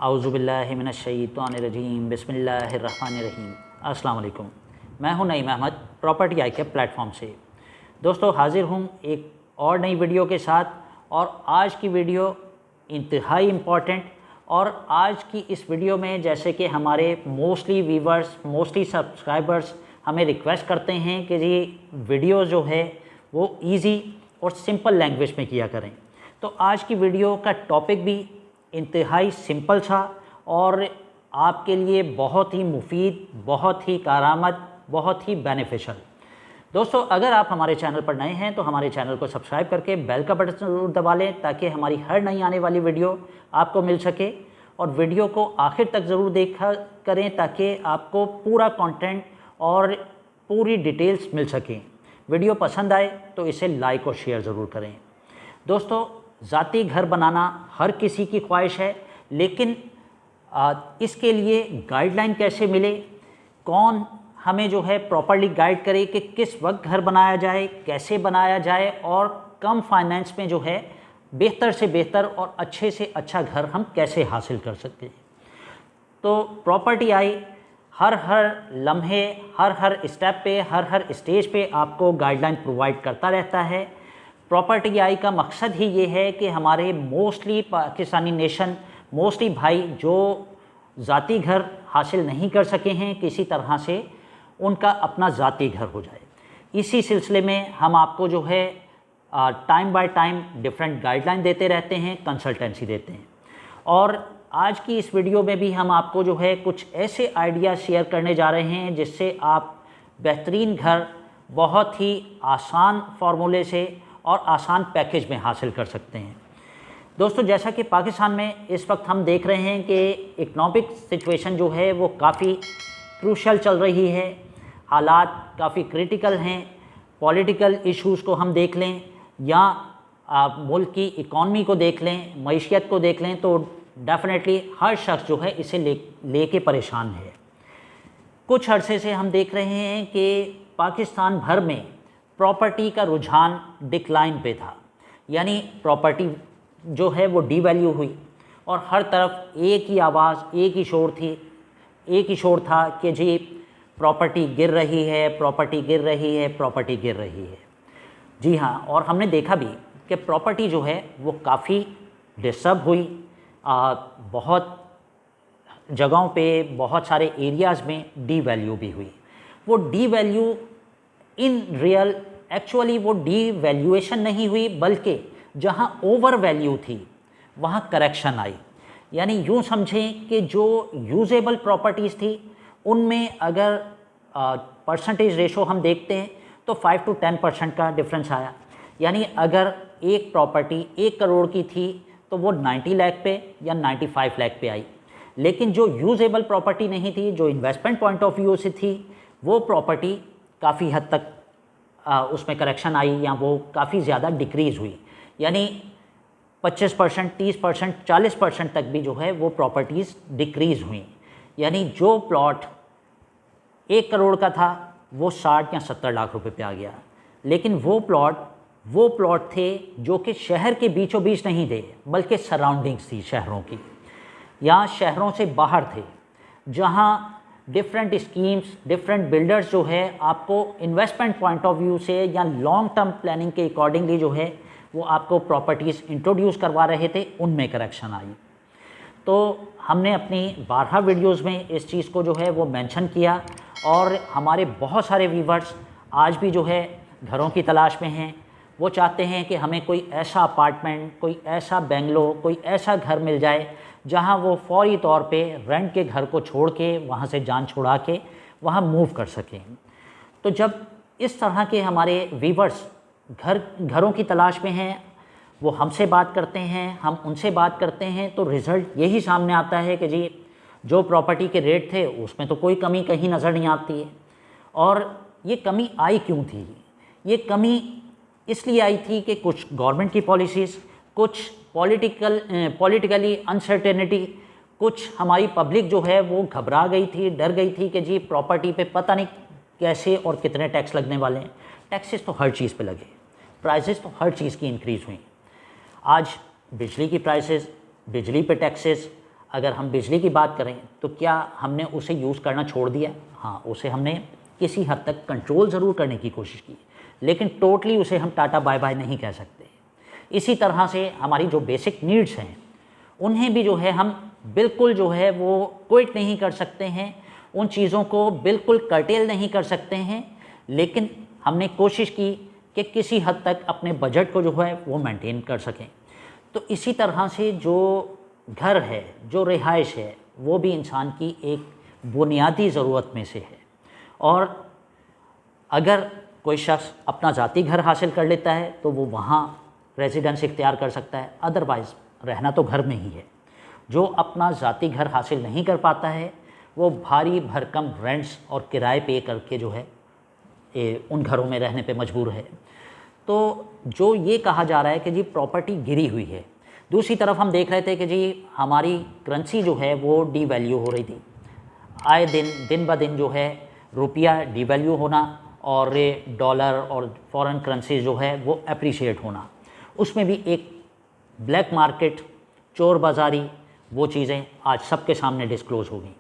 आऊज़ुबिल्लाहि मिनश्शैतानिर्रजीम बिस्मिल्लाहिर्रहमानिर्रहीम। अस्सलाम वालेकुम। मैं हूं नईम अहमद, प्रॉपर्टी आई के प्लेटफॉर्म से। दोस्तों, हाज़िर हूं एक और नई वीडियो के साथ। और आज की वीडियो इंतहाई इम्पॉर्टेंट। और आज की इस वीडियो में जैसे कि हमारे मोस्टली व्यूवर्स, मोस्टली सब्सक्राइबर्स हमें रिक्वेस्ट करते हैं कि जी वीडियो जो है वो इजी और सिंपल लैंग्वेज में किया करें, तो आज की वीडियो का टॉपिक भी इंतहाई सिंपल था और आपके लिए बहुत ही मुफीद, बहुत ही कारआमद, बहुत ही बेनिफिशियल। दोस्तों, अगर आप हमारे चैनल पर नए हैं तो हमारे चैनल को सब्सक्राइब करके बेल का बटन ज़रूर दबा लें ताकि हमारी हर नई आने वाली वीडियो आपको मिल सके। और वीडियो को आखिर तक ज़रूर देखा करें ताकि आपको पूरा कंटेंट और पूरी डिटेल्स मिल सकें। वीडियो पसंद आए तो इसे लाइक और शेयर ज़रूर करें। दोस्तों, ज़ाती घर बनाना हर किसी की ख्वाहिश है, लेकिन इसके लिए गाइडलाइन कैसे मिले, कौन हमें जो है प्रॉपर्ली गाइड करे कि किस वक्त घर बनाया जाए, कैसे बनाया जाए और कम फाइनेंस में जो है बेहतर से बेहतर और अच्छे से अच्छा घर हम कैसे हासिल कर सकते हैं। तो प्रॉपर्टी आई हर लम्हे, हर स्टेप पे, हर स्टेज पे आपको गाइडलाइन प्रोवाइड करता रहता है। प्रॉपर्टी आई का मकसद ही ये है कि हमारे मोस्टली पाकिस्तानी नेशन, मोस्टली भाई जो ज़ाती घर हासिल नहीं कर सके हैं किसी तरह से, उनका अपना ज़ाती घर हो जाए। इसी सिलसिले में हम आपको जो है time by time different guideline देते रहते हैं, कंसल्टेंसी देते हैं। और आज की इस वीडियो में भी हम आपको जो है कुछ ऐसे आइडिया शेयर करने जा रहे हैं जिससे आप बेहतरीन घर बहुत ही आसान फार्मूले से और आसान पैकेज में हासिल कर सकते हैं। दोस्तों, जैसा कि पाकिस्तान में इस वक्त हम देख रहे हैं कि इकनॉमिक सिचुएशन जो है वो काफ़ी क्रूशल चल रही है, हालात काफ़ी क्रिटिकल हैं। पॉलिटिकल इश्यूज़ को हम देख लें या आप मुल्क की इकॉनमी को देख लें, मईशियत को देख लें, तो डेफिनेटली हर शख्स जो है इसे लेके परेशान है। कुछ अरसे से हम देख रहे हैं कि पाकिस्तान भर में प्रॉपर्टी का रुझान डिक्लाइन पे था, यानी प्रॉपर्टी जो है वो डीवैल्यू हुई और हर तरफ एक ही आवाज़, एक ही शोर था कि जी प्रॉपर्टी गिर रही है, प्रॉपर्टी गिर रही है, प्रॉपर्टी गिर रही है। जी हाँ, और हमने देखा भी कि प्रॉपर्टी जो है वो काफ़ी डिस्टर्ब हुई। बहुत जगहों पे, बहुत सारे एरियाज़ में डीवैल्यू भी हुई। वो डीवैल्यू इन रियल एक्चुअली वो डीवैल्यूएशन नहीं हुई, बल्कि जहाँ ओवर वैल्यू थी वहाँ करेक्शन आई। यानी यूँ समझें कि जो यूजेबल प्रॉपर्टीज़ थी उनमें अगर परसेंटेज रेशो हम देखते हैं तो 5 to 10% का डिफरेंस आया। यानी अगर एक प्रॉपर्टी 1 करोड़ की थी तो वो 90 लाख पे या 95 लाख पे आई। लेकिन जो यूजेबल प्रॉपर्टी नहीं थी, जो इन्वेस्टमेंट पॉइंट ऑफ व्यू से थी, वो प्रॉपर्टी काफ़ी हद तक उसमें करेक्शन आई या वो काफ़ी ज़्यादा डिक्रीज़ हुई। यानी 25%, 30%, 40% तक भी जो है वो प्रॉपर्टीज़ डिक्रीज़ हुई। यानी जो प्लॉट 1 करोड़ का था वो 60 या 70 लाख रुपए पे आ गया। लेकिन वो प्लॉट थे जो कि शहर के बीचों बीच नहीं थे, बल्कि सराउंडिंग्स थी शहरों की, या शहरों से बाहर थे, जहाँ डिफरेंट स्कीम्स, डिफरेंट बिल्डर्स जो है आपको इन्वेस्टमेंट पॉइंट ऑफ व्यू से या लॉन्ग टर्म प्लानिंग के अकॉर्डिंगली जो है वो आपको प्रॉपर्टीज़ इंट्रोड्यूस करवा रहे थे, उनमें करेक्शन आई। तो हमने अपनी 12 वीडियोज़ में इस चीज़ को जो है वो मेंशन किया। और हमारे बहुत सारे व्यूवर्स आज भी जो है घरों की तलाश में हैं। वो चाहते हैं कि हमें कोई ऐसा अपार्टमेंट, कोई ऐसा बेंगलो, कोई ऐसा घर मिल जाए जहां वो फौरी तौर पे रेंट के घर को छोड़ के, वहां से जान छुड़ा के वहां मूव कर सकें। तो जब इस तरह के हमारे व्यूवर्स घरों की तलाश में हैं, वो हमसे बात करते हैं, हम उनसे बात करते हैं, तो रिज़ल्ट यही सामने आता है कि जी जो प्रॉपर्टी के रेट थे उसमें तो कोई कमी कहीं नज़र नहीं आती है। और ये कमी आई क्यों थी? ये कमी इसलिए आई थी कि कुछ गवर्नमेंट की पॉलिसीज़, कुछ पॉलिटिकली अनसर्टेनिटी, कुछ हमारी पब्लिक जो है वो घबरा गई थी, डर गई थी कि जी प्रॉपर्टी पे पता नहीं कैसे और कितने टैक्स लगने वाले हैं। टैक्सेस तो हर चीज़ पे लगे, प्राइसेस तो हर चीज़ की इंक्रीज़ हुई। आज बिजली की प्राइसेस, बिजली पे टैक्सेस, अगर हम बिजली की बात करें तो क्या हमने उसे यूज़ करना छोड़ दिया? हाँ, उसे हमने किसी हद तक कंट्रोल ज़रूर करने की कोशिश की, लेकिन टोटली उसे हम टाटा बाय बाय नहीं कह सकते। इसी तरह से हमारी जो बेसिक नीड्स हैं उन्हें भी जो है हम बिल्कुल जो है वो क्विट नहीं कर सकते हैं, उन चीज़ों को बिल्कुल कर्टेल नहीं कर सकते हैं, लेकिन हमने कोशिश की कि किसी हद तक अपने बजट को जो है वो मेंटेन कर सकें। तो इसी तरह से जो घर है, जो रिहाइश है, वो भी इंसान की एक बुनियादी ज़रूरत में से है। और अगर कोई शख्स अपना ज़ाती घर हासिल कर लेता है तो वो वहाँ रेजिडेंस इख्तियार कर सकता है, अदरवाइज़ रहना तो घर में ही है। जो अपना ज़ाती घर हासिल नहीं कर पाता है वो भारी भरकम रेंट्स और किराए पे करके जो है उन घरों में रहने पे मजबूर है। तो जो ये कहा जा रहा है कि जी प्रॉपर्टी गिरी हुई है, दूसरी तरफ हम देख रहे थे कि जी हमारी करेंसी जो है वो डीवैल्यू हो रही थी। आए दिन ब दिन जो है रुपया डीवैल्यू होना और डॉलर और फॉरेन करेंसी जो है वो अप्रिशिएट होना, उसमें भी एक ब्लैक मार्केट, चोर बाज़ारी, वो चीज़ें आज सबके सामने डिस्क्लोज़ हो गई।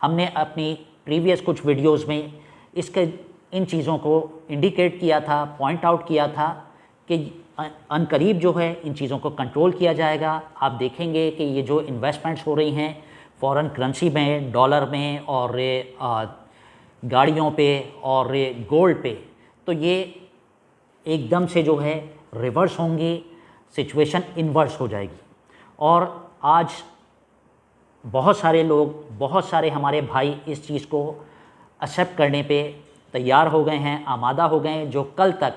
हमने अपनी प्रीवियस कुछ वीडियोस में इन चीज़ों को इंडिकेट किया था, पॉइंट आउट किया था कि अनकरीब जो है इन चीज़ों को कंट्रोल किया जाएगा। आप देखेंगे कि ये जो इन्वेस्टमेंट्स हो रही हैं फॉरेन करेंसी में, डॉलर में और गाड़ियों पे और गोल्ड पे, तो ये एकदम से जो है रिवर्स होंगी, सिचुएशन इन्वर्स हो जाएगी। और आज बहुत सारे लोग, बहुत सारे हमारे भाई इस चीज़ को एक्सेप्ट करने पे तैयार हो गए हैं, आमादा हो गए हैं, जो कल तक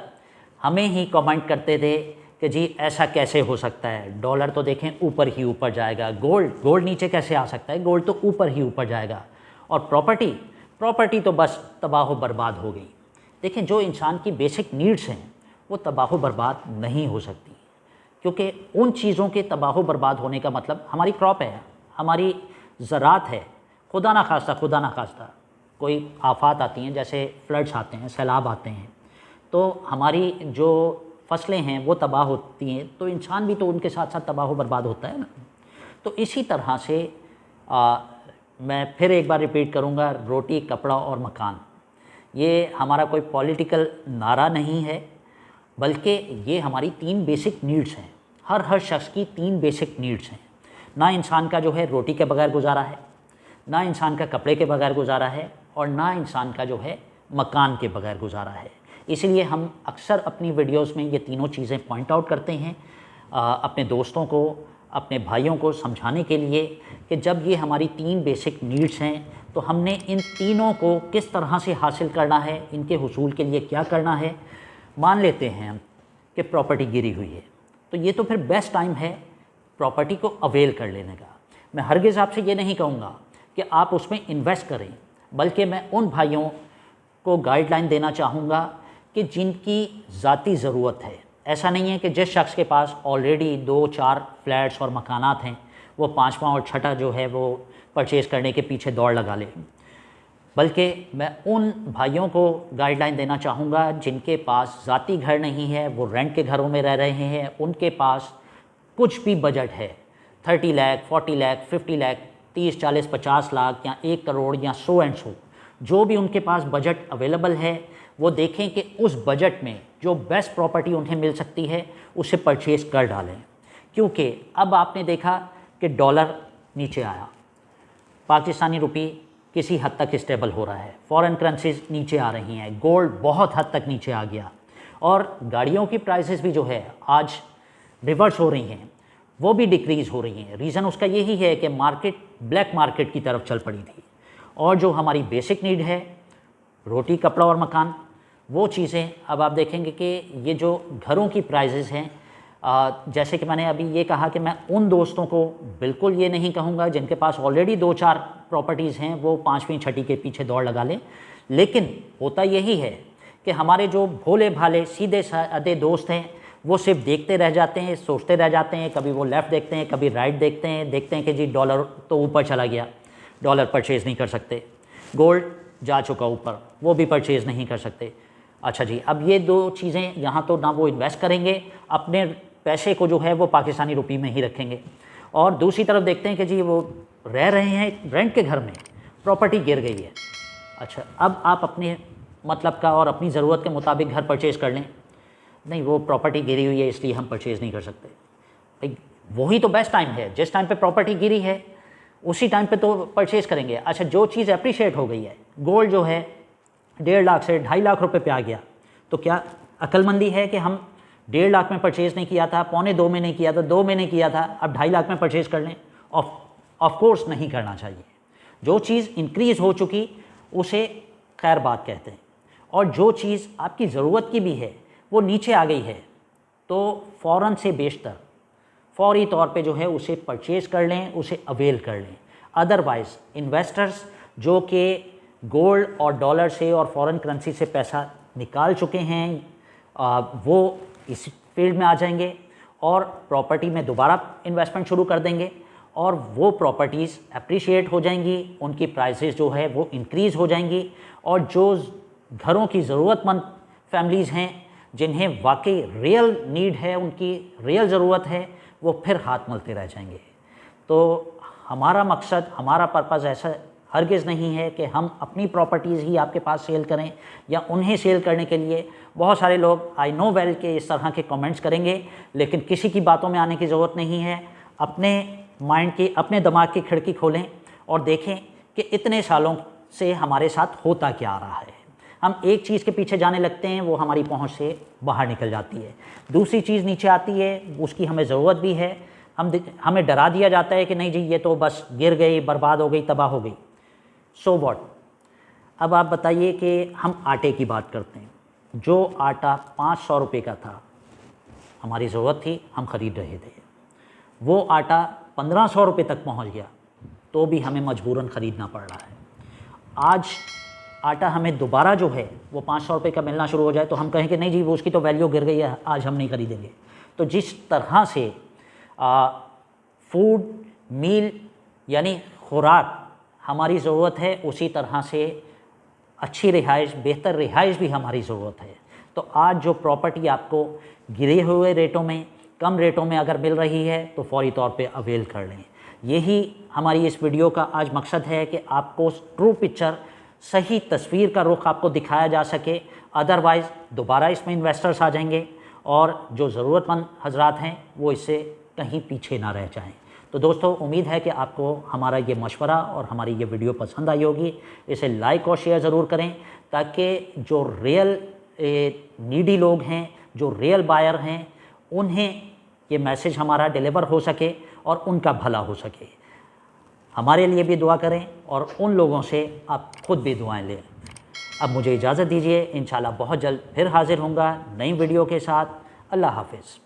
हमें ही कमेंट करते थे कि जी ऐसा कैसे हो सकता है, डॉलर तो देखें ऊपर ही ऊपर जाएगा, गोल्ड नीचे कैसे आ सकता है, गोल्ड तो ऊपर ही ऊपर जाएगा, और प्रॉपर्टी तो बस तबाह बर्बाद हो गई। देखें, जो इंसान की बेसिक नीड्स हैं वो तबाह बर्बाद नहीं हो सकती, क्योंकि उन चीज़ों के तबाह बर्बाद होने का मतलब हमारी क्रॉप है, हमारी ज़रात है। खुदा ना खास्ता कोई आफात आती हैं, जैसे फ्लड्स आते हैं, सैलाब आते हैं, तो हमारी जो फसलें हैं वो तबाह होती हैं, तो इंसान भी तो उनके साथ साथ तबाह बर्बाद होता है ना। तो इसी तरह से मैं फिर एक बार रिपीट करूँगा, रोटी, कपड़ा और मकान, ये हमारा कोई पॉलिटिकल नारा नहीं है, बल्कि ये हमारी 3 बेसिक नीड्स हैं। हर शख्स की 3 बेसिक नीड्स हैं। ना इंसान का जो है रोटी के बगैर गुजारा है, ना इंसान का कपड़े के बगैर गुजारा है, और ना इंसान का जो है मकान के बगैर गुजारा है। इसलिए हम अक्सर अपनी वीडियोस में ये तीनों चीज़ें पॉइंट आउट करते हैं अपने दोस्तों को, अपने भाइयों को समझाने के लिए कि जब ये हमारी 3 बेसिक नीड्स हैं तो हमने इन तीनों को किस तरह से हासिल करना है, इनके हुसूल के लिए क्या करना है। मान लेते हैं हम कि प्रॉपर्टी गिरी हुई है, तो ये तो फिर बेस्ट टाइम है प्रॉपर्टी को अवेल कर लेने का। मैं हरगिज़ आपसे ये नहीं कहूँगा कि आप उसमें इन्वेस्ट करें, बल्कि मैं उन भाइयों को गाइडलाइन देना चाहूँगा कि जिनकी ज़ाती ज़रूरत है। ऐसा नहीं है कि जिस शख्स के पास ऑलरेडी 2-4 फ्लैट्स और मकानात हैं वो 5वां और छठा जो है वो परचेज़ करने के पीछे दौड़ लगा ले, बल्कि मैं उन भाइयों को गाइडलाइन देना चाहूँगा जिनके पास ज़ाती घर नहीं है, वो रेंट के घरों में रह रहे हैं, उनके पास कुछ भी बजट है, 30 लाख, 40 लाख, 50 लाख, 30, 40, 50 लाख या 1 करोड़ या 100, जो भी उनके पास बजट अवेलेबल है, वो देखें कि उस बजट में जो बेस्ट प्रॉपर्टी उन्हें मिल सकती है उसे परचेज़ कर डालें। क्योंकि अब आपने देखा कि डॉलर नीचे आया, पाकिस्तानी रुपये किसी हद तक स्टेबल हो रहा है, फॉरेन करेंसीज नीचे आ रही हैं, गोल्ड बहुत हद तक नीचे आ गया, और गाड़ियों की प्राइसेस भी जो है आज रिवर्स हो रही हैं, वो भी डिक्रीज़ हो रही हैं। रीज़न उसका यही है कि मार्केट ब्लैक मार्केट की तरफ चल पड़ी थी, और जो हमारी बेसिक नीड है रोटी, कपड़ा और मकान, वो चीज़ें अब आप देखेंगे कि ये जो घरों की प्राइसेस हैं, जैसे कि मैंने अभी ये कहा कि मैं उन दोस्तों को बिल्कुल ये नहीं कहूँगा जिनके पास ऑलरेडी 2-4 प्रॉपर्टीज़ हैं वो 5वीं 6ठी के पीछे दौड़ लगा लें, लेकिन होता यही है कि हमारे जो भोले भाले सीधे साधे दोस्त हैं वो सिर्फ देखते रह जाते हैं, सोचते रह जाते हैं, कभी वो लेफ़्ट देखते हैं, कभी राइट देखते हैं कि जी डॉलर तो ऊपर चला गया, डॉलर परचेज़ नहीं कर सकते, गोल्ड जा चुका ऊपर, वो भी परचेज़ नहीं कर सकते। अच्छा जी, अब ये 2 चीज़ें यहाँ तो ना वो इन्वेस्ट करेंगे, अपने पैसे को जो है वो पाकिस्तानी रुपये में ही रखेंगे, और दूसरी तरफ देखते हैं कि जी वो रह रहे हैं रेंट के घर में, प्रॉपर्टी गिर गई है, अच्छा अब आप अपने मतलब का और अपनी ज़रूरत के मुताबिक घर परचेज़ कर लें, नहीं वो प्रॉपर्टी गिरी हुई है इसलिए हम परचेज़ नहीं कर सकते। भाई वही तो बेस्ट टाइम है, जिस टाइम पे प्रॉपर्टी गिरी है उसी टाइम पे तो परचेज़ करेंगे। अच्छा जो चीज़ अप्रिशिएट हो गई है, गोल्ड जो है 1.5 लाख से 2.5 लाख रुपए पे आ गया, तो क्या अक्लमंदी है कि हम 1.5 लाख में परचेज़ नहीं किया था, 1.25 में नहीं किया था, 2 में नहीं किया था, अब 2.5 लाख में परचेज़ कर लें? ऑफ कोर्स नहीं करना चाहिए। जो चीज़ इंक्रीज़ हो चुकी उसे खैर बात कहते हैं, और जो चीज़ आपकी ज़रूरत की भी है वो नीचे आ गई है तो फ़ौरन से बेशतर फौरी तौर पे जो है उसे परचेज़ कर लें, उसे अवेल कर लें। अदरवाइज़ इन्वेस्टर्स जो कि गोल्ड और डॉलर से और फॉरेन करेंसी से पैसा निकाल चुके हैं वो इस फील्ड में आ जाएंगे और प्रॉपर्टी में दोबारा इन्वेस्टमेंट शुरू कर देंगे, और वो प्रॉपर्टीज़ अप्रिशिएट हो जाएंगी, उनकी प्राइसेस जो है वो इंक्रीज़ हो जाएंगी, और जो घरों की ज़रूरतमंद फैमिलीज़ हैं जिन्हें वाकई रियल नीड है, उनकी रियल ज़रूरत है, वो फिर हाथ मलते रह जाएंगे। तो हमारा मकसद, हमारा पर्पज़ ऐसा हरगिज़ नहीं है कि हम अपनी प्रॉपर्टीज़ ही आपके पास सेल करें या उन्हें सेल करने के लिए। बहुत सारे लोग आई नो वेल के इस तरह के कमेंट्स करेंगे, लेकिन किसी की बातों में आने की ज़रूरत नहीं है। अपने माइंड की, अपने दिमाग की खिड़की खोलें और देखें कि इतने सालों से हमारे साथ होता क्या आ रहा है। हम एक चीज़ के पीछे जाने लगते हैं, वो हमारी पहुंच से बाहर निकल जाती है, दूसरी चीज़ नीचे आती है, उसकी हमें ज़रूरत भी है, हमें डरा दिया जाता है कि नहीं जी ये तो बस गिर गई, बर्बाद हो गई, तबाह हो गई। So what. अब आप बताइए कि हम आटे की बात करते हैं, जो आटा 500 रुपये का था, हमारी ज़रूरत थी, हम ख़रीद रहे थे, वो आटा 1500 रुपये तक पहुंच गया तो भी हमें मजबूरन ख़रीदना पड़ रहा है। आज आटा हमें दोबारा जो है वो 500 रुपये का मिलना शुरू हो जाए तो हम कहें कि नहीं जी वो उसकी तो वैल्यू गिर गई है, आज हम नहीं खरीदेंगे। तो जिस तरह से फूड मील यानी खुराक हमारी ज़रूरत है, उसी तरह से अच्छी रिहाइश, बेहतर रिहाइश भी हमारी ज़रूरत है। तो आज जो प्रॉपर्टी आपको गिरे हुए रेटों में, कम रेटों में अगर मिल रही है तो फौरी तौर पे अवेल कर लें। यही हमारी इस वीडियो का आज मकसद है कि आपको ट्रू पिक्चर, सही तस्वीर का रुख आपको दिखाया जा सके। अदरवाइज़ दोबारा इसमें इन्वेस्टर्स आ जाएंगे और जो ज़रूरतमंद हजरात हैं वो इससे कहीं पीछे ना रह जाएं। तो दोस्तों उम्मीद है कि आपको हमारा ये मशवरा और हमारी ये वीडियो पसंद आई होगी। इसे लाइक और शेयर ज़रूर करें ताकि जो रियल नीडी लोग हैं, जो रियल बायर हैं, उन्हें ये मैसेज हमारा डिलीवर हो सके और उनका भला हो सके। हमारे लिए भी दुआ करें और उन लोगों से आप खुद भी दुआएं लें। अब मुझे इजाज़त दीजिए, इंशाल्लाह बहुत जल्द फिर हाज़िर होऊंगा नई वीडियो के साथ। अल्लाह हाफ़िज़।